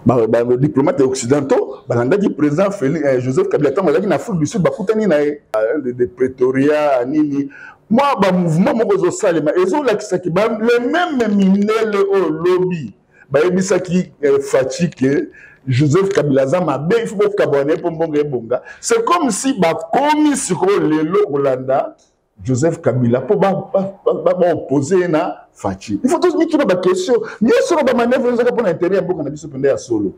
Les diplomates occidentaux, le président Joseph Kabila, en Afrique du Sud, des Pretoria, Nini. Moi, le mouvement, les mêmes minels au lobby, qui fatigue Joseph Kabila, il faut que c'est comme si, comme sur le Hollanda, Joseph Kabila, pour opposer na Fachi. Il faut tous mettre la question. Nous sommes dans manœuvre pour l'intérêt pour qu'on a à solo.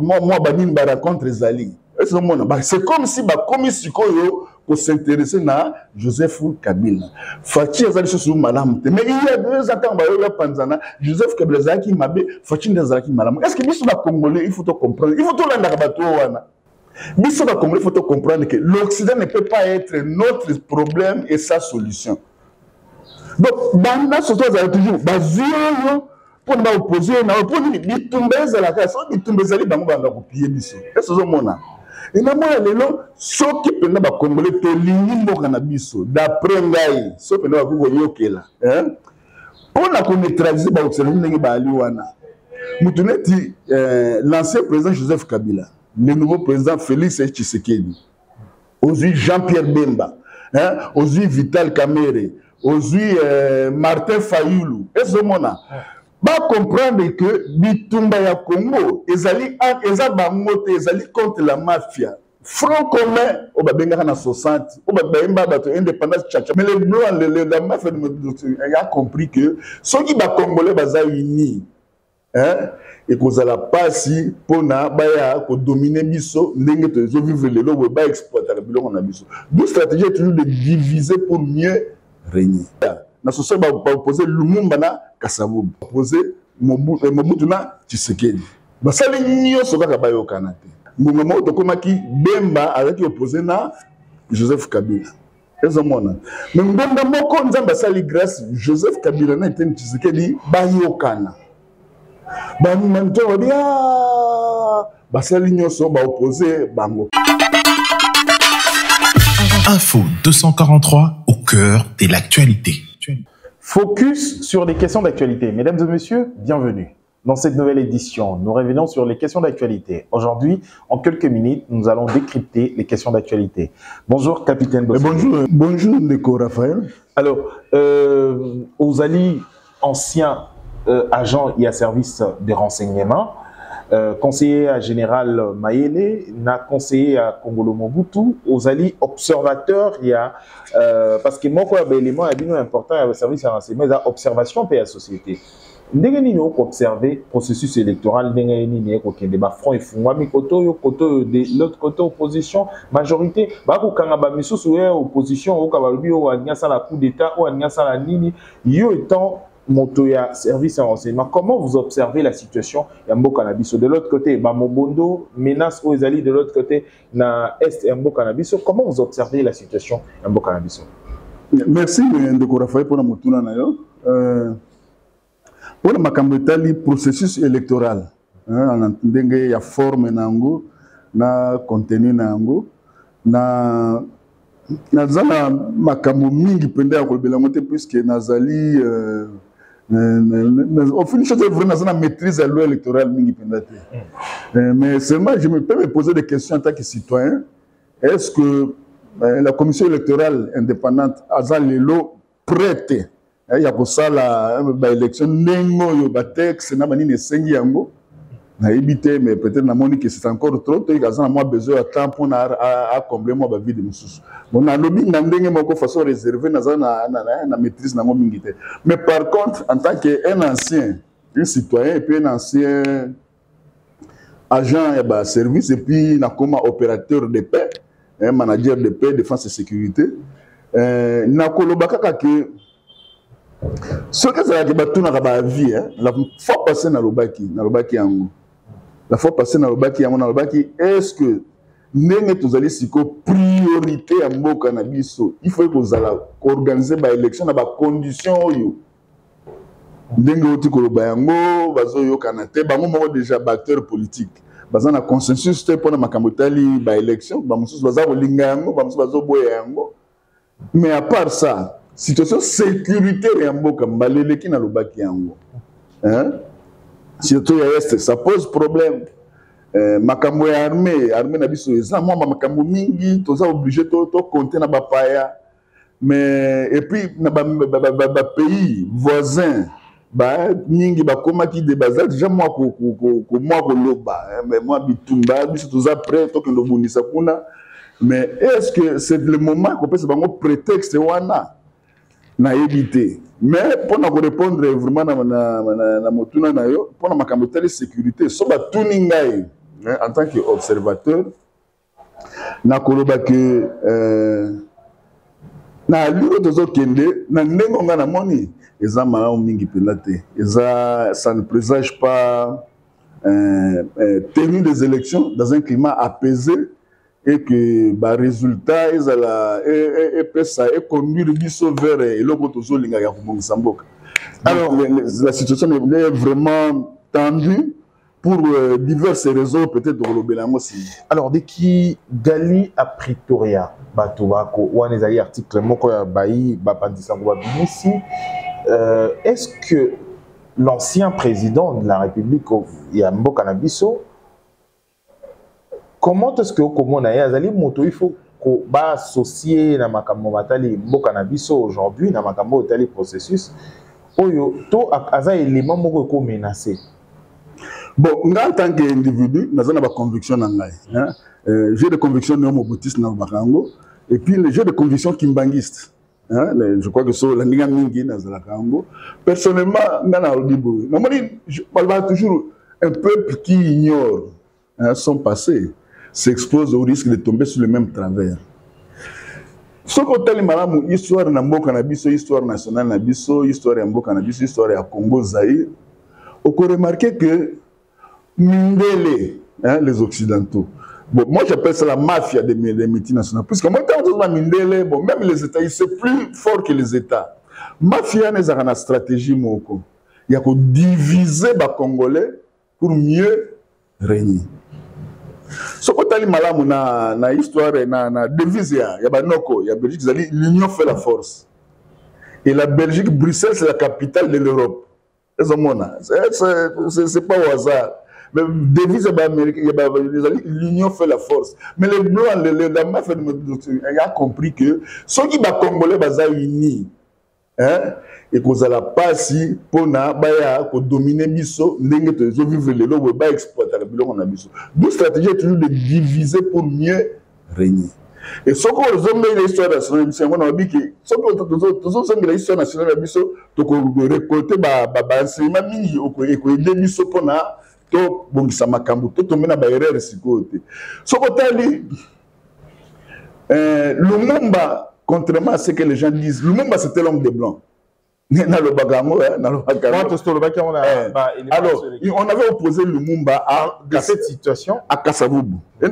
Moi, je rencontre Zali. C'est comme si comme pour s'intéresser à Joseph Kabila. Fachi a des choses madame. Mais il y a 2 ans, Joseph Kabila qui m'a dit Fachi qui madame. Est-ce que nous sommes Congolais? Il faut comprendre. Il faut tout l'entendre. Il faut comprendre que l'Occident ne peut pas être notre problème et sa solution. Donc, dans la société, toujours pour nous opposer, pour nous dire la classe, nous tomber dans la copier biso. Est-ce que vous avez et na moi lelo soki penda ba congolais to lingi mboka na biso d'après ngai so penda ba ko yokela pour na ko neutraliser ba occident ndenge ba ali wana mutuneti l'ancien président Joseph Kabila, le nouveau président Félix Tshisekedi, aujourd'hui Jean-Pierre Bemba, aujourd'hui Vital Kamerhe, aujourd'hui Martin Fayulu. Est-ce que vous comprendre que Bitumba ya Congo, ezali contre la mafia. Front commun, on va bien dans 60, on va bien battre indépendance tchatcha. Mais les blancs, la mafia a compris que ceux qui sont congolais sont unis. Et qu'on a la passe pour dominer biso, vivre le lot, pour exploiter le bilan qu'on a biso. Notre stratégie est toujours de diviser pour mieux régner. Na société va opposer Lumumba na Kasavubu, opposer Mobutu na Tshisekedi. Basali nyonso kaka bayo kanate. Ngoma to komaki Bemba avec opposé na Joseph Kabila. Ezomona. Mais Bemba moko nzamba sali grâce Joseph Kabila na Tshisekedi bayo kana. Banmanto dia basali nyonso ba opposé bango. Info 243 au cœur de l'actualité. Focus sur les questions d'actualité. Mesdames et messieurs, bienvenue. Dans cette nouvelle édition, nous revenons sur les questions d'actualité. Aujourd'hui, en quelques minutes, nous allons décrypter les questions d'actualité. Bonjour, capitaine Bossuet. Bonjour, Ndeko Raphaël. Alors, Ozali, ancien agent et à service des renseignements, conseiller à général Mayele, na conseiller à Kongolo Mobutu, Ozali observateur, il y a parce que moi quoi élément important à service à renseignement, c'est observation et la société. Ndenge nini observer processus électoral, ndenge nini ko kende ba front et fungwami koto de l'autre côté opposition majorité ba ko kanga ba misusu opposition o ka ba lubi o anyasa la coup d'état o anyasa la nini yo étant Motoya, service à renseignement. Comment vous observez la situation Yambo Cannabiso? De l'autre côté, Mobondo, menace aux alliés de l'autre côté, na Est Yambo Cannabiso. Comment vous observez la situation Yambo Cannabiso? Merci, Ndeko Raphaël, pour la motuna nayo. Pour la makambetali processus électoral, en entendant il y a forme nango, na contenu nango, na zala makambo mingi pende ya kolbela mote puisque nazali au finish de vraiment na maîtrise la loi électorale mingi pendate. Mais seulement je peux me poser des questions en tant que citoyen. Est-ce que la commission électorale indépendante a lelo prête il y a pour ça la élection nengo yo ba texte na banini sengi yango na éviter mais peut-être na moni que c'est encore trop tôt ils ont besoin de temps pour à combler moi ba vie de mususu bon na lobby na ndenge moko façon réserver na maîtrise na mingi te. Mais par contre en tant qu'un ancien un citoyen et puis un ancien agent et service et puis na comme opérateur de paix un manager de paix défense et sécurité na kolobaka que ce que ça va tout na ba vie la fois passer na lobaki yango. La fois passée dans le baki, est-ce que nous allons siko priorité à mon cannabis? Il faut que vous allez organiser une élection dans des conditions. Nous avons déjà des acteurs politiques. Nous avons un consensus pour la élection. Mais à part ça, situation sécuritaire, surtout à l'Est, ça pose problème. Makambo ya armée na biso eza moi makambo mingi toza obligé to compter na bapaya, mais et puis na ba pays voisins ba mingi ba komaki de bazal déjà moi ko moi ko loba, mais moi bitumba biso toza prêt to kendo bundisa kuna, mais est-ce que c'est le moment qu'on peut se bango prétexte wana na éviter? Mais pour nous répondre vraiment na motuna na yo pour na makambo telle sécurité so ba tuningai en tant qu'observateur, na koloba que na luro tozo kende na ndengo nga na moni eza malamu mingi penate eza, ça ne présage pas tenue des élections dans un climat apaisé et que ba résultat ezala et pesa et conduire biso vers eloko tozo linga ya kubongisa mboka. Alors la situation est vraiment tendue pour diverses raisons, peut-être de l'Obelango aussi. Alors, dès qui Gali à Pretoria, Batobako, ou un article, Mokoya Bayi, Bapandisango Binisi, est-ce que l'ancien président de la République, Yambo Kanabiso, comment est-ce que comment Azali Moto, il faut qu'on va associer na makambo matali Mboka Nabiso aujourd'hui, na makambo tali processus, oyo to aza élément moko ko menacé. Bon, en tant qu'individu, nous avons des convictions. J'ai des convictions néo-mobutistes dans le Bakango, et puis j'ai des convictions kimbangistes. Je crois que c'est la ligne mingi dans le Bakango. Personnellement, je parle toujours un peuple qui ignore son passé, s'expose au risque de tomber sur le même travers. Ce qu'on a dit, l'histoire de Mboka Nabiso, histoire nationale Nabiso, histoire de Mboka Nabiso, histoire de Congo Zaïre, on peut remarquer que Mindele, les Occidentaux. Bon, moi j'appelle ça la mafia des multinationales. Puisque moi, quand on dit Mindele, bon, même les États, c'est plus fort que les États. Mafia n'est pas une stratégie. Il y a que diviser les Congolais pour mieux régner. Ce qu'on a dit dans l'histoire, dans la devise, il y a Banoko, il y a Belgique, l'union fait la force. Et la Belgique, Bruxelles, c'est la capitale de l'Europe. C'est pas au hasard. Mais devise l'union fait la force. Mais les blancs, la mafia a compris que ceux qui sont congolais sont unis. Et qu'on a la passe pour dominer Bisso, vivre les lois, exploiter le bilan. Notre stratégie est toujours de diviser pour mieux régner. Et ce qu'on a dit l'histoire nationale, on a dit que ce qu'on a dit l'histoire nationale, on a récolté l'enseignement mini, on a aidé Bisso pour to bongisa makambo to tomena ba erreur sikote. Ce qu'on a dit Lumumba, contrairement à ce que les gens disent, Lumumba c'était l'homme des blancs. Alors, on avait opposé Lumumba à cette situation à Kasavubu. On a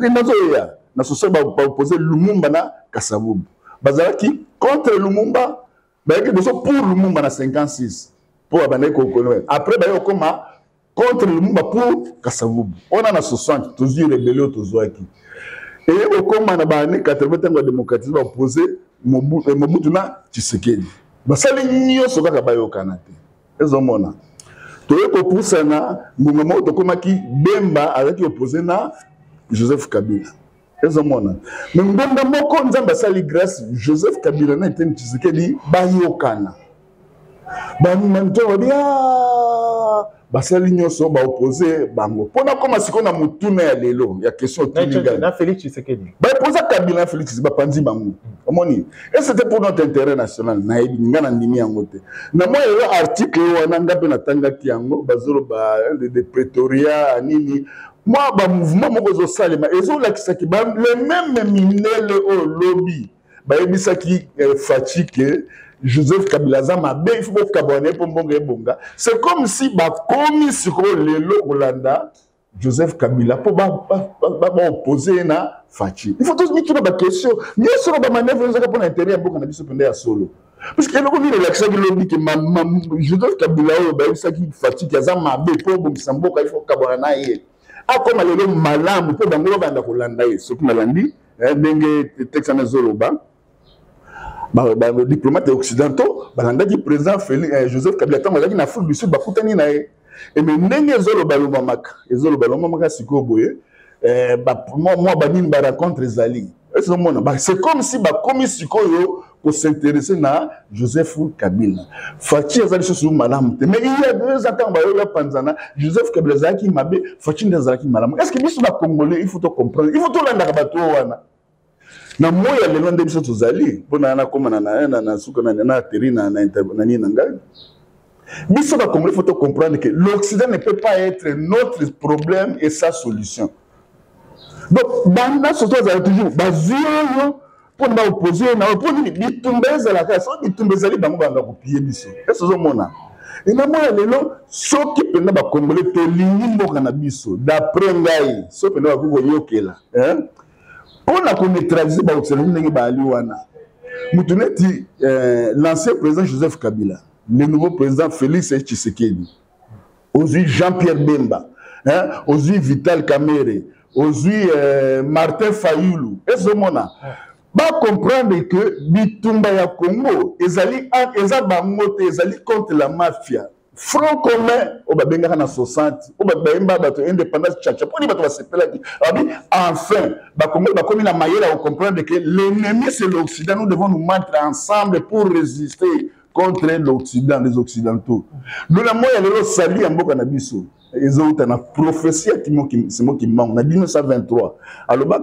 opposé Lumumba à Kasavubu. Bazalaki contre Lumumba, pour Lumumba en 56. Après, contre Lumumba pour Kasavubu. On a 60, tous les rébellions, tous les et au combat na ba 80 ans démocratisme opposé Mobutu na Tshisekedi. Basali nyonso kaka bayokana te. Ezomona. Toye ko poussana ngumamo to komaki Bemba avec opposé na Joseph Kabila. Ezomona. Mais ngomba moko nzamba basali grâce Joseph Kabila na Etienne Tshisekedi bayokana. Ba manto dia basali nyonso ba opposé bango. Pona koma sikona mutuna ya lelo ya question tiniga. Na Félix Tshisekedi. Ba opposé Kabila Félix ba panzi bango. Omoni. Et c'était pour notre intérêt national. Na ngana ndimi yango te. Na moi le article wana ngape na tangaki yango bazolo ba de Pretoria nini. Moi ba mouvement moko zo salema ezo lakisaki ba le même minele au lobby. Ba ebisaki fatigué Joseph Kabila Zamabe, il faut que Bonga. C'est comme si commis sur le Hollanda, Joseph Kabila, pour opposer na Fachi. Il faut tous mettre une question. Nous sommes en manœuvre pour l'intérêt de solo. Parce que nous avons l'accès de l'objet que Joseph Kabila, Fachi, qui a Zamabe, pour Bonga, il faut que ah, comme elle est malade, pour Bangola Hollanda, ce que Malandi, Dengue, Texana Zoroba. Les diplomates occidentaux, le président Joseph Kabila, en Afrique du Sud, Et mais ndenge ezolo baloma maka siko boye moi banini ba rencontre ezali. C'est comme si ba komi sikoyo pour s'intéresser na Joseph Kabila. Fachi ezali sous madame. Mais il y a 2 ans ba yo panzana Joseph Kabila zaki mabe Fachi ndazaki madame. Est-ce que biso ba congolais il faut to comprendre. Il faut to landa bato wana. Na moya lelo nde biso tozali pona na koma na suka na terina na nani na ngai. Biso ba congolais il faut to comprendre que l'Occident ne peut pas être notre problème et sa solution. Donc, dans la société, toujours, pour nous opposer, pour nous bitumber la casse, bitumber les banques à copier biso. Est-ce que vous avez et na moi lelo soki pena ba congolais to lingi mboka na biso d'après ngai so pena ba ko yokela pour na ko neutraliser ba otselu ndenge ba ali wana mutuneti l'ancien président Joseph Kabila, le nouveau président Félix Tshisekedi, aujourd'hui Jean-Pierre Bemba, aujourd'hui Vital Kamerhe, aujourd'hui Martin Fayulu, et ce moment-là, va comprendre que Bitumba ya Congo, ezali contre la mafia. Front commun, au Babenga na 60, au Babenga bato indépendance tchatcha. Pour dire bato basepela ki. Enfin, Congo ba comme la maillère à comprendre que l'ennemi c'est l'Occident. Nous devons nous mettre ensemble pour résister contre l'Occident, les Occidentaux. Nous la moya le sali amboka na biso. Ils na prophétie c'est moi qui manque. En 1923, alors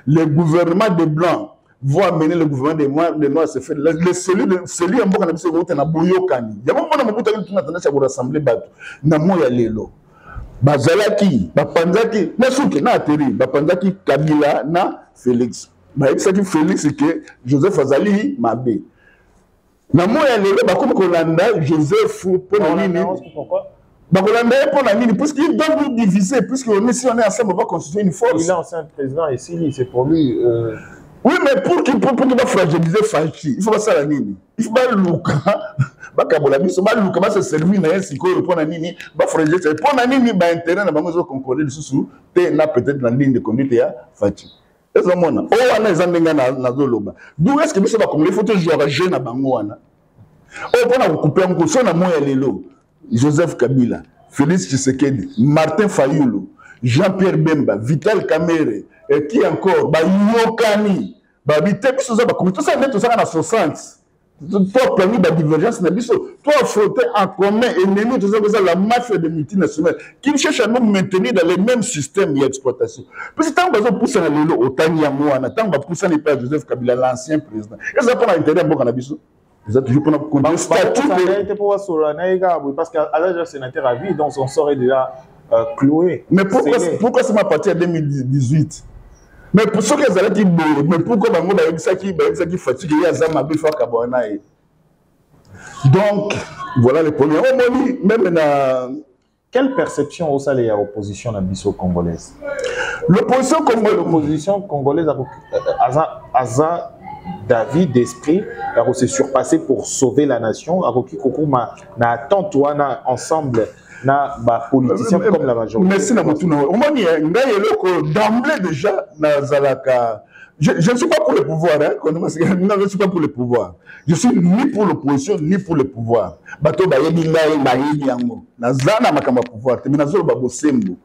le gouvernement des Blancs vont amener le gouvernement des Noirs à se faire. Celui en boka na biso na boyokani. Yamo mona mobuta ki tuna tendance à rassembler bato. Na moya lelo. Bazalaki, bapanzaki, na suki na ateri, bapanzaki Kabila na Félix. Ba exaki Félix que Joseph Azali mabe. Na moya lelo ba comme Kolanda Joseph pour nini? Pourquoi? Pour la mine, puisqu'il doit nous diviser, puisqu'on est si on est ensemble, on va constituer une force. Il est ancien président et si c'est pour lui. Oui, mais pour qu'il va fragiliser Fachi, il faut pas ça la nini. Il faut pas Luka, va se servir na si ko pour la nini, va fragiliser. Pour la nini, ba intérêt na bango zo concorder sous te na peut-être la ligne de conduite ya Fachi. Est-ce que mona? Oh wana ezandenga na zoloba. D'où est-ce que biso ba comme il faut toujours jeune na bango wana. Oh pour na couper un coup na moya lelo. Joseph Kabila, Félix Tshisekedi, Martin Fayulu, Jean-Pierre Bemba, Vital Kamerhe, et qui encore, Yokani, Babité, tout ça, tout ça, 60. Toi, parmi la divergence, toi, frotter en commun, ennemi, tout ça, la mafia des multinationales, qui cherche à nous maintenir dans les mêmes systèmes d'exploitation. Parce que tant que vous poussez dans le Otani Yamouana, tant que vous poussez dans le Joseph Kabila, l'ancien président, et ça n'a pas l'intérêt de Bokanabiso. Ils ont toujours pour parce qu'à l'âge de sénateur à vie, donc son sort est déjà cloué. Mais pourquoi c'est ma partie en 2018? Mais pour ceux qui ont dit, mais pourquoi on a eu ça qui fatigue, il y a Zama Bifa Kabouanaï. Donc, voilà les premiers. Même dans. Quelle perception au salaire à l'opposition à l'opposition congolaise? L'opposition congolaise a David d'esprit a se surpasser pour sauver la nation a na attente ensemble na ba politiciens comme la majorité. Merci na motuna omoni ngai eloko d'emblée déjà na zalaka je ne suis pas pour le pouvoir je ne suis pas pour le pouvoir, je suis ni pour l'opposition ni pour le pouvoir bato bayebi ngai bayebi yango na zana makamba pouvoir te minazo ba bosembo.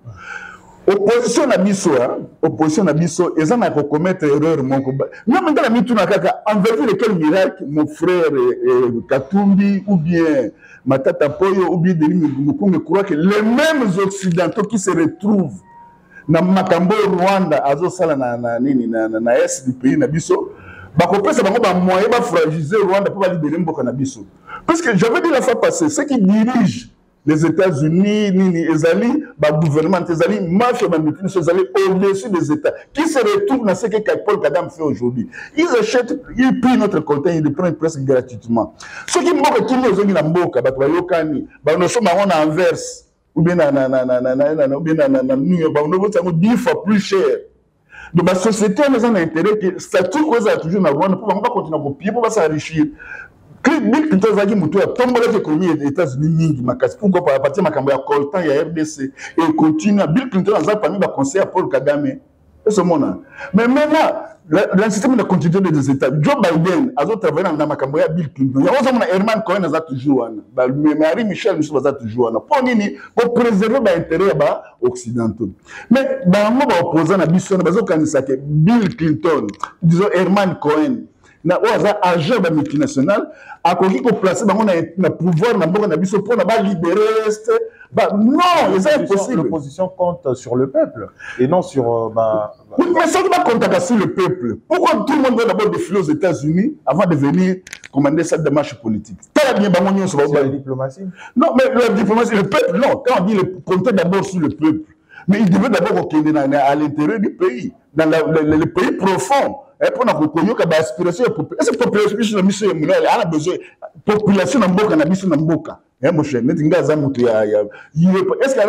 Opposition na biso, ils ont à commettre erreur mon combat. Même dans la mituna kaka, en vertu de quel miracle mon frère Katumbi ou bien Matata Poyo ou bien Denis Mukungu croient que les mêmes occidentaux qui se retrouvent dans Makambo Rwanda azo sala na est du pays na biso, ba kopesa bango ba moyen ba fragiliser Rwanda pour libérer mboka na biso. Parce que j'avais dit la fois passée, ceux qui dirigent les États-Unis, Ezali, le gouvernement, Ezali, mafia, Ezali, au-dessus des États, qui se retrouvent dans ce que Paul Kagame fait aujourd'hui. Ils achètent, ils prennent notre conteneur, ils le prennent presque gratuitement. Ceux qui m'ont qui nous ont dit la mboka, nous sommes en Anvers, ou bien nous 10 fois plus cher. Donc la société a un intérêt que ça tout cause à toujours dans Rwanda pour pas continuer à copier, pour pas s'enrichir. Bill Clinton a dit que tombola l'économie des États-Unis pourquoi pas partir makambo ya Coltan ya RDC et continue. Bill Clinton a parmi les conseillers à Paul Kagame. Mais maintenant le système de continuité des États. Joe Biden a travaillé dans ma campagne Bill Clinton. Il y a Herman Cohen a toujours Marie Michel a toujours pour préserver l'intérêt occidentaux. Mais dans le moment opposant à Bill Clinton, disons Herman Cohen, na oza agent ba multinational a koki ko placer bango na pouvoir na mboka na biso pour na ba libérer est non, c'est impossible. L'opposition compte sur le peuple et non sur oui, mais ça doit compter sur le peuple. Pourquoi tout le monde doit d'abord défiler aux États-Unis avant de venir commander cette démarche politique? C'est la diplomatie. Non, mais la diplomatie, le peuple, non. Quand on dit compter d'abord sur le peuple, mais il devait d'abord à l'intérieur du pays, dans le pays profond. Et pour nous reconnaître que l'aspiration est cette population a besoin population na mboka na biso na mboka. Mon cher, est-ce qu'il y a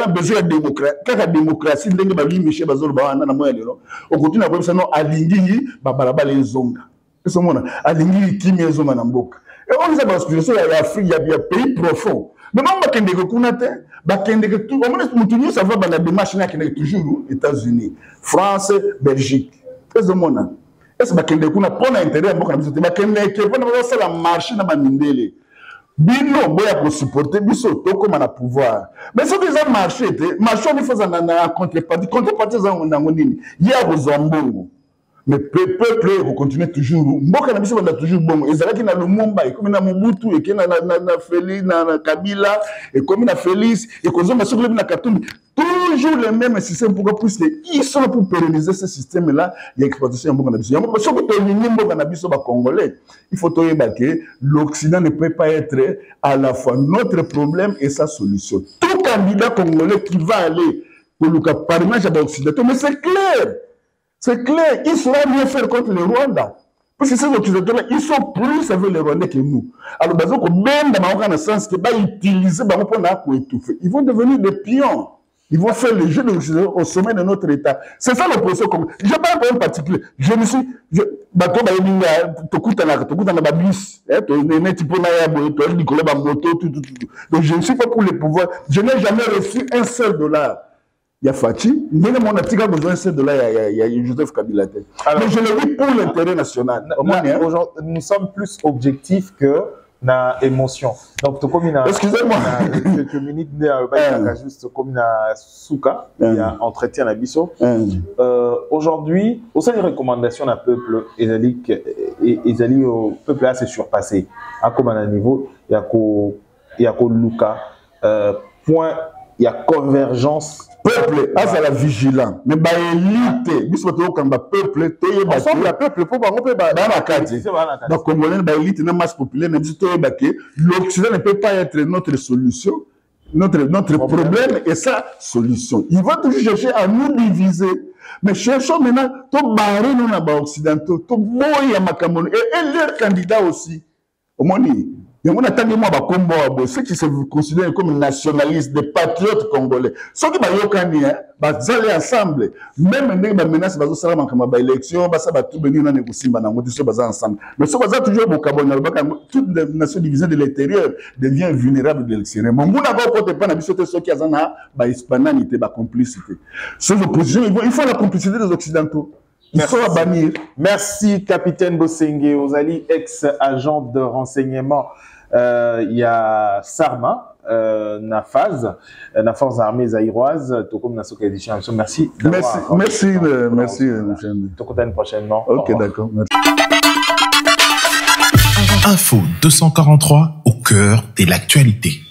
besoin de démocratie? Quand la démocratie, ndenge ba Michel Bazolo ba na moya lelo. On continue à voir ça non alingi ba balaba les zonga. Est-ce qu'on a alingi kimi zonga na mboka. Et on a l'aspiration à l'Afrique, il y a pays profond. Mais même bakende ko kunate, bakende ko tout, on continue ça va dans la démarche na kende toujours États-Unis, France, Belgique. Est-ce qu'on a est-ce bakende kuna pona intérêt mboka na biso te bakende ke pona ba sala marché na bandele bino boya ko supporter biso to comme na pouvoir mais ce qu'ils ont marché marché on fait na contrepartie za ndango nini ya bozambongo mais peuple ko continue toujours mboka na biso banda toujours bongo ezalaki na Lumumba et comme na Mobutu et na Félix na Kabila et comme na Félix et ko zomba sur na Katumbi toujours le même système pourquoi puisque ils sont là pour pérenniser ce système là d'exploitation mboka na biso parce que to ni mboka na biso ba congolais il faut toyeba que l'Occident ne peut pas être à la fois notre problème et sa solution. Tout candidat congolais qui va aller pour le parrainage occidental, mais c'est clair. C'est clair, ils sauront mieux faire contre le Rwanda. Parce que ces Occidentaux-là, ils sont plus avec les Rwandais que nous. Alors, même dans le sens qu'ils vont utiliser pour étouffer, ils vont devenir des pions. Ils vont faire le jeu de l'Occident au sommet de notre État. C'est ça l'opposition. Je n'ai pas un problème particulier. Je me suis... Donc je ne suis pas pour le pouvoir. Je n'ai jamais reçu un seul dollar. Il y a Fachi, mais mon article a besoin de $1, il y a Joseph Kabila. Mais je le dis pour l'intérêt national. Nous sommes plus objectifs que na émotion. Donc, comme il a excusez-moi quelques minutes, juste comme il a Souka, il a entretien à Bisso. Aujourd'hui, au sein des recommandations d'un peuple, Ezali au peuple là, c'est surpassé. À comme à un niveau, il y a Luka. Point, il y a convergence. Peuple, à la vigilance. Mais bah élite, bis bato quand ba peuple, toye ba peuple pour ba on peut ba na kati. Donc congolais ba élite na masse populaire na bis toye ba que l'Occident ne peut pas être notre solution, notre problème et sa solution. Ils vont toujours chercher à nous diviser. Mais cherchons maintenant to barrer nous na ba occidentaux, to boya makamoni et leurs candidats aussi. Au moins on a tant de mois ceux qui se considèrent comme nationalistes, des patriotes congolais. Ceux qui sont ensemble. Même les menaces, ils sont ensemble. Élection, ils sont tout venir dans les ensemble. Mais ceux qui sont toujours au Cameroun, toutes les nations divisées de l'intérieur deviennent vulnérables de l'extérieur. Mais nous n'avons pas ceux qui sont en hispanité, complicité. Ces oppositions, il faut la complicité des Occidentaux. Merci. Merci, capitaine Bosengue Ozali, ex-agent de renseignement. Il y a Sarma, na phase armée zaïroise, tout comme Nasoka édition. Merci. Merci. Tout comme prochainement. Ok, d'accord. Info 243 au cœur de l'actualité.